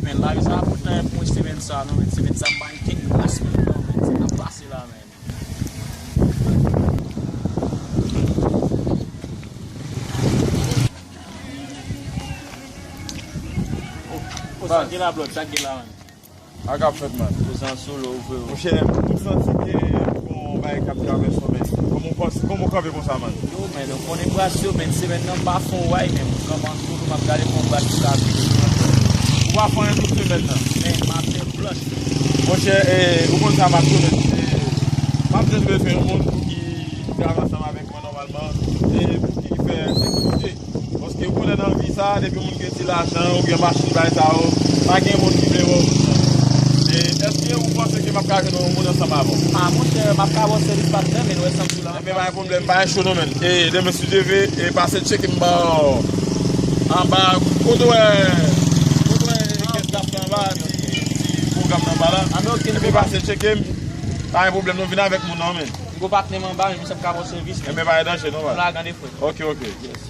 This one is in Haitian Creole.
Men la, sa apot pou semen sa, nou men. Semen sa mban kek plas men, nou men. Se na plase la men. O sa gila blot, sa gila men. Agap fet man. O san solo ouve ou. Mwen chè, mwen santi ke kon baye kapte avè son men. Komo kave kon sa man? Yo men, nou konen brasyo men, semen nan ba fon way men. Mwen koman solo, mwen gade kon brasyo kave. Ou va fon yon tout semen nan? Men, mwen pen blush. Mwen chè, ou kon sa man semen. Mwen pen fè yon moun pou ki grave ansan avèk man normalman. Pou ki fè sekurite. Poske ou konen nan vi sa, depi moun gen ti l'ajan, ou gen machin bay sa ou, pa gen moun ki ble ou. Eske ou pense ke map kaje nou moun ansan avon? Mwen chè, mwen ka avon servis patne men, wè san sou la. Men ba yon problem, ba yon chono men. De mè su deve, pase cheke mba an ba, koto ket gap nan ba, ti pou gap nan ba la. Epe pase cheke m, pa yon problem nou vina avèk moun nan men. Go patne man ba, mwen se mka avon servis. Men ba yon danche nou ba. Mwen la gande fwe. Ok. Yes.